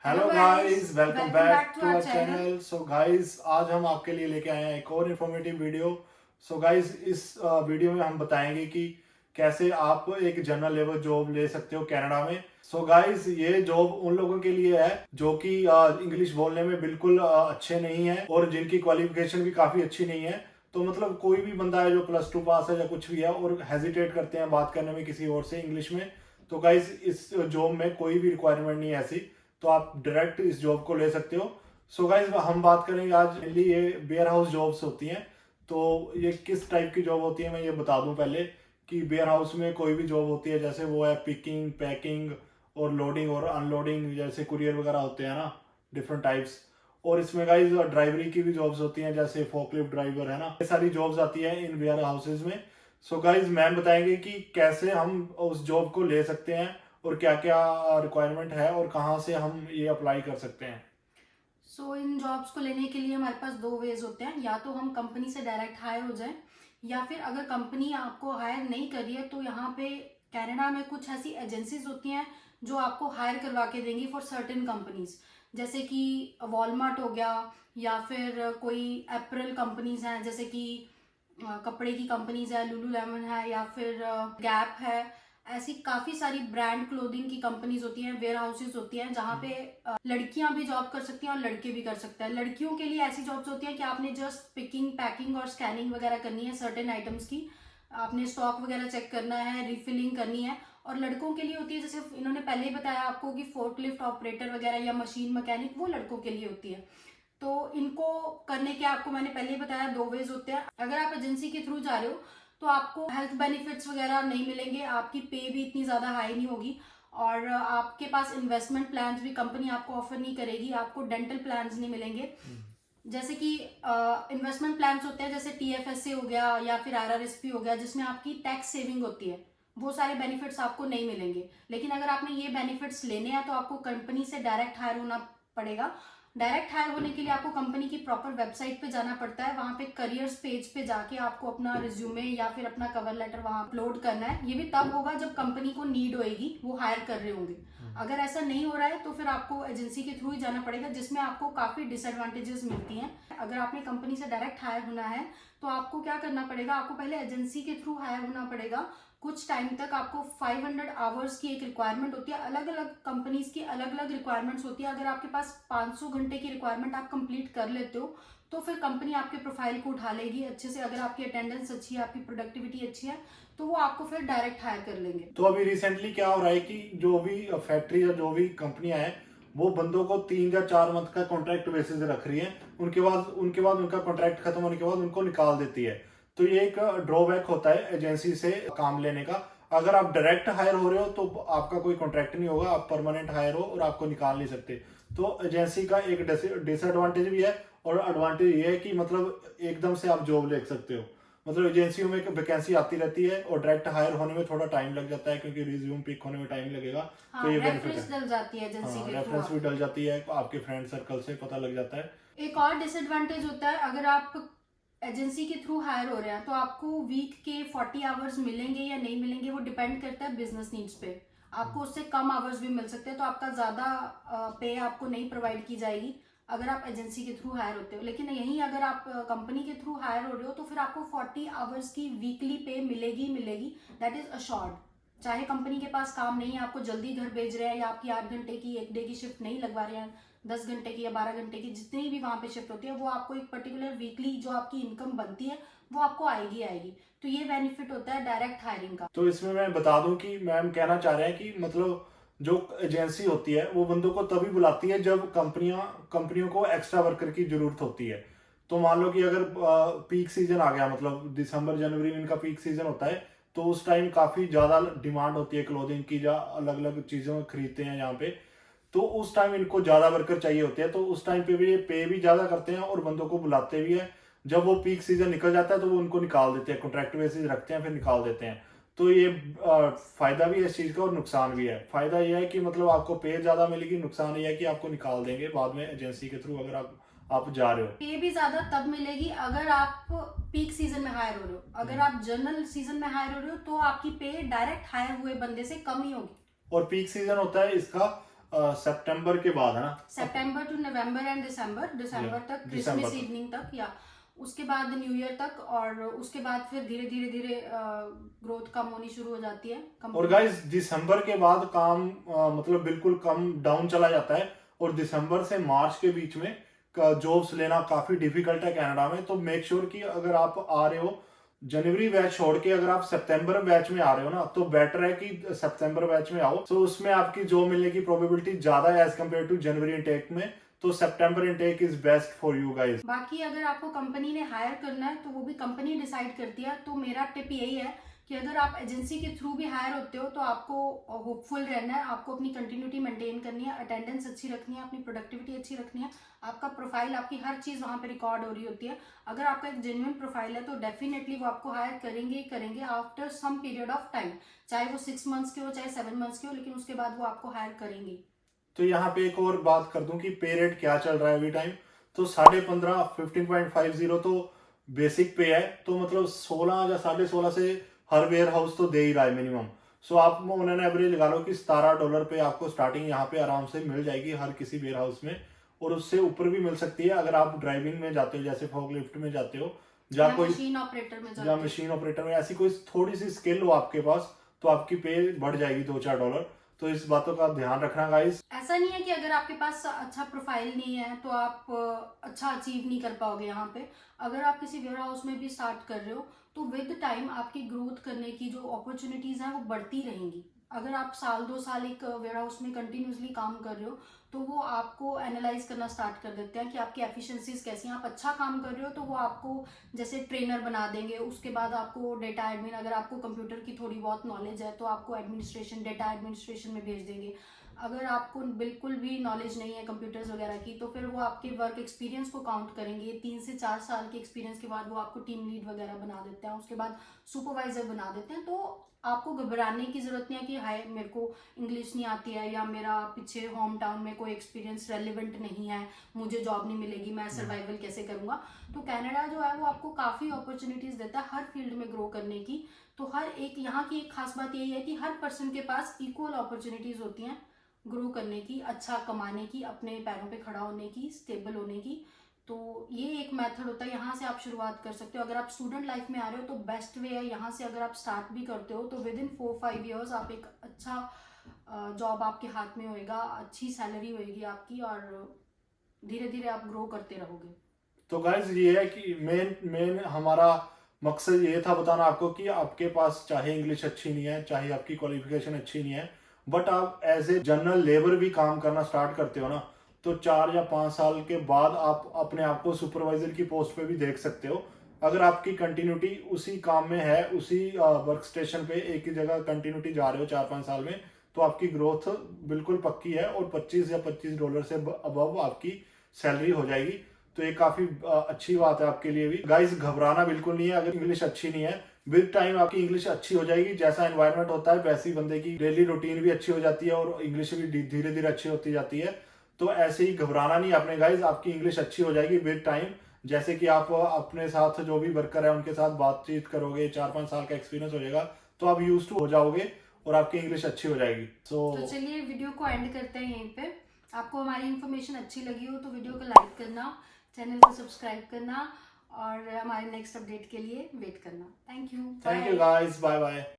Hello guys, welcome back to our channel. So guys, आज हम आपके लिए लेके आए हैं एक और इन्फॉर्मेटिव वीडियो। सो गाइस, इस वीडियो में हम बताएंगे कि कैसे आप एक जनरल लेवल जॉब ले सकते हो कनाडा में। सो गाइस, ये जॉब उन लोगों के लिए है जो कि इंग्लिश बोलने में बिल्कुल अच्छे नहीं है और जिनकी क्वालिफिकेशन भी काफी अच्छी नहीं है। तो मतलब कोई भी बंदा है जो +2 पास है या कुछ भी है और हेजिटेट करते हैं बात करने में किसी और से इंग्लिश में, तो गाइस इस जॉब में कोई भी रिक्वायरमेंट नहीं है ऐसी, तो आप डायरेक्ट इस जॉब को ले सकते हो। सो गाइज, हम बात करेंगे आज मेनली ये वेयर हाउस जॉब्स होती हैं। तो ये किस टाइप की जॉब होती है मैं ये बता दूं पहले कि वेयर हाउस में कोई भी जॉब होती है, जैसे वो है पिकिंग, पैकिंग और लोडिंग और अनलोडिंग, जैसे कुरियर वगैरह होते हैं ना, डिफरेंट टाइप्स। और इसमें गाइज ड्राइवरी की भी जॉब्स होती हैं, जैसे फोकलिफ्ट ड्राइवर है ना, ये सारी जॉब्स आती है इन वेयर हाउसेज में। सो गाइज, मैम बताएंगे कि कैसे हम उस जॉब को ले सकते हैं और क्या क्या रिक्वायरमेंट है और कहाँ से हम ये अप्लाई कर सकते हैं। इन जॉब्स को लेने के लिए हमारे पास दो वेज होते हैं। या तो हम कंपनी से डायरेक्ट हायर हो जाएं, या फिर अगर कंपनी आपको हायर नहीं कर रही है तो यहाँ पे कनाडा में कुछ ऐसी एजेंसीज होती हैं जो आपको हायर करवा के देंगी फॉर सर्टेन कंपनीज, जैसे कि वॉलमार्ट हो गया, या फिर कोई एप्रल कंपनीज हैं जैसे कि कपड़े की कंपनीज है, लुलू लेमन है, या फिर गैप है। ऐसी काफी सारी ब्रांड क्लोथिंग की कंपनीज होती हैं, वेयर हाउसेज होती हैं जहाँ पे लड़कियां भी जॉब कर सकती हैं और लड़के भी कर सकते हैं। लड़कियों के लिए ऐसी जॉब्स होती हैं कि आपने जस्ट पिकिंग, पैकिंग और स्कैनिंग वगैरह करनी है सर्टेन आइटम्स की, आपने स्टॉक वगैरह चेक करना है, रिफिलिंग करनी है। और लड़कों के लिए होती है, जैसे इन्होंने पहले ही बताया आपको कि फोर्कलिफ्ट ऑपरेटर वगैरह या मशीन मैकेनिक, वो लड़कों के लिए होती है। तो इनको करने के आपको मैंने पहले ही बताया दो वेज होते हैं। अगर आप एजेंसी के थ्रू जा रहे हो तो आपको हेल्थ बेनिफिट्स वगैरह नहीं मिलेंगे, आपकी पे भी इतनी ज़्यादा हाई नहीं होगी, और आपके पास इन्वेस्टमेंट प्लान्स भी कंपनी आपको ऑफर नहीं करेगी, आपको डेंटल प्लान्स नहीं मिलेंगे। जैसे कि इन्वेस्टमेंट प्लान्स होते हैं जैसे TFSA हो गया या फिर RRSP हो गया, जिसमें आपकी टैक्स सेविंग होती है, वो सारे बेनिफिट्स आपको नहीं मिलेंगे। लेकिन अगर आपने ये बेनिफिट्स लेने हैं तो आपको कंपनी से डायरेक्ट हायर होना पड़ेगा। डायरेक्ट हायर होने के लिए आपको कंपनी की प्रॉपर वेबसाइट पे जाना पड़ता है, वहाँ पे करियर्स पेज पे जाके आपको अपना रिज्यूमे या फिर अपना कवर लेटर वहाँ अपलोड करना है। ये भी तब होगा जब कंपनी को नीड होएगी, वो हायर कर रहे होंगे। अगर ऐसा नहीं हो रहा है तो फिर आपको एजेंसी के थ्रू ही जाना पड़ेगा, जिसमें आपको काफ़ी डिसएडवांटेजेस मिलती हैं। अगर आपने कंपनी से डायरेक्ट हायर होना है तो आपको क्या करना पड़ेगा, आपको पहले एजेंसी के थ्रू हायर होना पड़ेगा। कुछ टाइम तक आपको 500 आवर्स की एक रिक्वायरमेंट होती है, अलग अलग कंपनीज की अलग अलग रिक्वायरमेंट्स होती है। अगर आपके पास 500 घंटे की रिक्वायरमेंट आप कंप्लीट कर लेते हो तो फिर कंपनी आपके प्रोफाइल को उठा लेगी अच्छे से। अगर आपकी अटेंडेंस अच्छी है, आपकी प्रोडक्टिविटी अच्छी है, तो वो आपको फिर डायरेक्ट हायर कर लेंगे। तो अभी रिसेंटली क्या हो रहा है कि जो भी फैक्ट्री या जो भी कंपनियां हैं वो बंदों को 3 या 4 मंथ का कॉन्ट्रैक्ट बेसिस रख रही है, उनके बाद उनका कॉन्ट्रैक्ट खत्म होने के बाद उनको निकाल देती है। तो ये एक ड्रॉबैक होता है एजेंसी से काम लेने का। अगर आप डायरेक्ट हायर हो रहे हो तो आपका कोई कॉन्ट्रैक्ट नहीं होगा, आप परमानेंट हायर हो और आपको निकाल नहीं सकते। तो एजेंसी का एक डिसएडवांटेज भी है और एडवांटेज ये है कि मतलब एकदम से आप जॉब ले सकते हो। मतलब एजेंसियों में वैकेंसी आती रहती है और डायरेक्ट हायर होने में थोड़ा टाइम लग जाता है क्योंकि रिज्यूम पिक होने में टाइम लगेगा। हाँ, तो ये बेनिफिट रेफरेंस है। डल जाती है एजेंसी हाँ, के थ्रू। रेफरेंस भी डल जाती है, आपके फ्रेंड सर्कल से पता लग जाता है। एक और डिसएडवांटेज होता है, अगर आप एजेंसी के थ्रू हायर हो रहे हैं तो आपको वीक के 40 आवर्स मिलेंगे या नहीं मिलेंगे, वो डिपेंड करता है बिजनेस नीड्स पे। आपको उससे कम आवर्स भी मिल सकते हैं, तो आपका ज़्यादा पे आपको नहीं प्रोवाइड की जाएगी अगर आप एजेंसी के थ्रू हायर होते हो। लेकिन यहीं अगर आप कंपनी के थ्रू हायर हो रहे हो तो फिर आपको 40 आवर्स की वीकली पे मिलेगी मिलेगी, दैट इज अश्योर्ड। चाहे कंपनी के पास काम नहीं है, आपको जल्दी घर भेज रहे हैं, या आपकी 8 घंटे की एक डे की शिफ्ट नहीं लगवा रहे हैं, 10 घंटे की या 12 घंटे की, जितनी भी वहाँ पे शिफ्ट होती है, वो आपको एक पर्टिकुलर वीकली जो आपकी इनकम बनती है वो आपको आएगी आएगी। तो ये बेनिफिट होता है डायरेक्ट हायरिंग का। तो इसमें मैं बता दूं कि मैम कहना चाह रहे हैं कि मतलब जो एजेंसी होती है वो बंदों को तभी बुलाती है जब कंपनियों को एक्स्ट्रा वर्कर की जरूरत होती है। तो मान लो कि अगर पीक सीजन आ गया, मतलब दिसंबर जनवरी में इनका पीक सीजन होता है, तो उस टाइम काफी ज्यादा डिमांड होती है क्लोथिंग की, या अलग अलग चीजों खरीदते हैं यहाँ पे। तो उस टाइम इनको ज्यादा वर्कर चाहिए होते हैं, तो उस टाइम पे भी ये पे भी ज्यादा करते हैं और बंदों को बुलाते भी है। जब वो पीक सीजन निकल जाता है तो वो उनको निकाल देते हैं, कॉन्ट्रैक्ट बेसिस रखते हैं फिर निकाल देते हैं। तो ये फायदा भी है इस चीज का और नुकसान भी है। फायदा ये है कि मतलब आपको पे ज्यादा मिलेगी, नुकसान ये है कि आपको निकाल देंगे बाद में एजेंसी के थ्रू अगर आप जा रहे हो। पे भी ज्यादा तब मिलेगी अगर आप पीक सीजन में हायर हो रहे हो। अगर आप जनरल सीजन में हायर हो रहे हो तो आपकी पे डायरेक्ट हायर हुए बंदे से कम ही होगी। और पीक सीजन होता है इसका सितंबर के बाद है ना? सितंबर टू नवंबर एंड दिसंबर तक, दिसंबर क्रिसमस तक। इवनिंग तक, या उसके बाद न्यू ईयर तक, और उसके बाद फिर धीरे धीरे ग्रोथ कम होनी शुरू हो जाती है और company। गाइस दिसंबर के बाद काम मतलब बिल्कुल कम डाउन चला जाता है, और दिसंबर से मार्च के बीच में जॉब्स लेना काफी डिफिकल्ट है कनाडा में। तो मेक श्योर कि अगर आप आ रहे हो जनवरी बैच छोड़ के, अगर आप सितंबर बैच में आ रहे हो ना, तो बेटर है कि सितंबर बैच में आओ। तो उसमें आपकी जॉब मिलने की प्रोबेबिलिटी ज्यादा है एज कम्पेयर टू जनवरी इनटेक में। तो सितंबर intake is best for you guys. बाकी अगर आपको कंपनी ने हायर करना है तो वो भी कंपनी डिसाइड करती है। तो मेरा टिप यही है कि अगर आप एजेंसी के थ्रू भी हायर होते हो तो आपको होपफुल रहना है, आपको अपनी कंटिन्यूटी मेंटेन करनी है, अटेंडेंस अच्छी रखनी है, अपनी प्रोडक्टिविटी अच्छी रखनी है, आपका प्रोफाइल, आपकी हर चीज़ वहाँ पे रिकॉर्ड हो रही होती है। अगर आपका एक जेन्युइन प्रोफाइल है तो डेफिनेटली वो आपको हायर करेंगे ही करेंगे after some period of time, चाहे वो 6 मंथ्स के हो चाहे 7 मंथ्स के हो, लेकिन उसके बाद वो आपको हायर करेंगे। तो यहाँ पे एक और बात कर दूं कि पे रेट क्या चल रहा है अभी टाइम। तो 15.5 15.50 तो बेसिक पे है, तो मतलब 16 या 16.5 से हर वेयर हाउस तो दे ही रहा है मिनिमम। सो आप उन्होंने एवरेज लगा लो कि $17 पे आपको स्टार्टिंग यहाँ पे आराम से मिल जाएगी हर किसी वेयर हाउस में, और उससे ऊपर भी मिल सकती है अगर आप ड्राइविंग में जाते हो, जैसे फॉकलिफ्ट में जाते हो, या कोई मशीन ऑपरेटर में या जाते हो। मशीन ऑपरेटर में ऐसी कोई थोड़ी सी स्किल हो आपके पास, तो आपकी पे बढ़ जाएगी $2-4। तो इस बातों का ध्यान रखना गाइस। ऐसा नहीं है कि अगर आपके पास अच्छा प्रोफाइल नहीं है तो आप अच्छा अचीव नहीं कर पाओगे यहाँ पे। अगर आप किसी वेयर हाउस में भी स्टार्ट कर रहे हो तो विद टाइम आपकी ग्रोथ करने की जो अपॉर्चुनिटीज़ हैं वो बढ़ती रहेंगी। अगर आप साल 2 साल एक वेयर हाउस में कंटिन्यूसली काम कर रहे हो तो वो आपको एनालाइज करना स्टार्ट कर देते हैं कि आपकी एफिशिएंसीज कैसी हैं। आप अच्छा काम कर रहे हो तो वो आपको जैसे ट्रेनर बना देंगे, उसके बाद आपको डेटा एडमिन, अगर आपको कंप्यूटर की थोड़ी बहुत नॉलेज है तो आपको एडमिनिस्ट्रेशन, डेटा एडमिनिस्ट्रेशन में भेज देंगे। अगर आपको बिल्कुल भी नॉलेज नहीं है कंप्यूटर्स वगैरह की तो फिर वो आपके वर्क एक्सपीरियंस को काउंट करेंगे। 3 से 4 साल के एक्सपीरियंस के बाद वो आपको टीम लीड वगैरह बना देते हैं, उसके बाद सुपरवाइजर बना देते हैं। तो आपको घबराने की ज़रूरत नहीं है कि हाय मेरे को इंग्लिश नहीं आती है, या मेरा पीछे होम टाउन में कोई एक्सपीरियंस रेलिवेंट नहीं है, मुझे जॉब नहीं मिलेगी, मैं सर्वाइवल कैसे करूँगा। तो कनाडा जो है वो आपको काफ़ी अपॉर्चुनिटीज़ देता है हर फील्ड में ग्रो करने की। तो हर एक यहाँ की एक खास बात यही है कि हर पर्सन के पास इक्वल अपॉर्चुनिटीज़ होती हैं ग्रो करने की, अच्छा कमाने की, अपने पैरों पे खड़ा होने की, स्टेबल होने की। तो ये एक मेथड होता है, यहाँ से आप शुरुआत कर सकते हो। अगर आप स्टूडेंट लाइफ में आ रहे हो तो बेस्ट वे है यहाँ से, अगर आप स्टार्ट भी करते हो तो विद इन 4-5 ईयर्स आप एक अच्छा जॉब आपके हाथ में होएगा, अच्छी सैलरी होएगी आपकी, और धीरे धीरे आप ग्रो करते रहोगे। तो गाइज ये है कि मेन मेन हमारा मकसद ये था बताना आपको कि आपके पास चाहे इंग्लिश अच्छी नहीं है, चाहे आपकी क्वालिफिकेशन अच्छी नहीं है, बट आप एज ए जनरल लेबर भी काम करना स्टार्ट करते हो ना, तो 4 या 5 साल के बाद आप अपने आप को सुपरवाइजर की पोस्ट पे भी देख सकते हो। अगर आपकी कंटिन्यूटी उसी काम में है, उसी वर्क स्टेशन पे एक ही जगह कंटिन्यूटी जा रहे हो 4-5 साल में, तो आपकी ग्रोथ बिल्कुल पक्की है, और $25 या $25 से अबव आपकी सैलरी हो जाएगी। तो ये काफी अच्छी बात है आपके लिए भी। गाइस घबराना बिल्कुल नहीं है अगर इंग्लिश अच्छी नहीं है, विद टाइम आपकी इंग्लिश अच्छी हो जाएगी। जैसा एनवायरनमेंट होता है वैसी बंदे की डेली रूटीन भी अच्छी हो जाती है, और इंग्लिश भी धीरे धीरे अच्छी होती जाती है। तो ऐसे ही घबराना नहीं आपने गाइस, आपकी इंग्लिश अच्छी हो जाएगी विद टाइम। जैसे कि आप अपने साथ जो भी वर्कर है उनके साथ बातचीत करोगे, 4-5 साल का एक्सपीरियंस हो जाएगा, तो आप यूज टू हो जाओगे और आपकी इंग्लिश अच्छी हो जाएगी। तो चलिए वीडियो को एंड करते हैं यहीं पे। आपको हमारी इन्फॉर्मेशन अच्छी लगी हो तो वीडियो को लाइक करना, चैनल को सब्सक्राइब करना, और हमारे नेक्स्ट अपडेट के लिए वेट करना। Thank you guys, bye bye.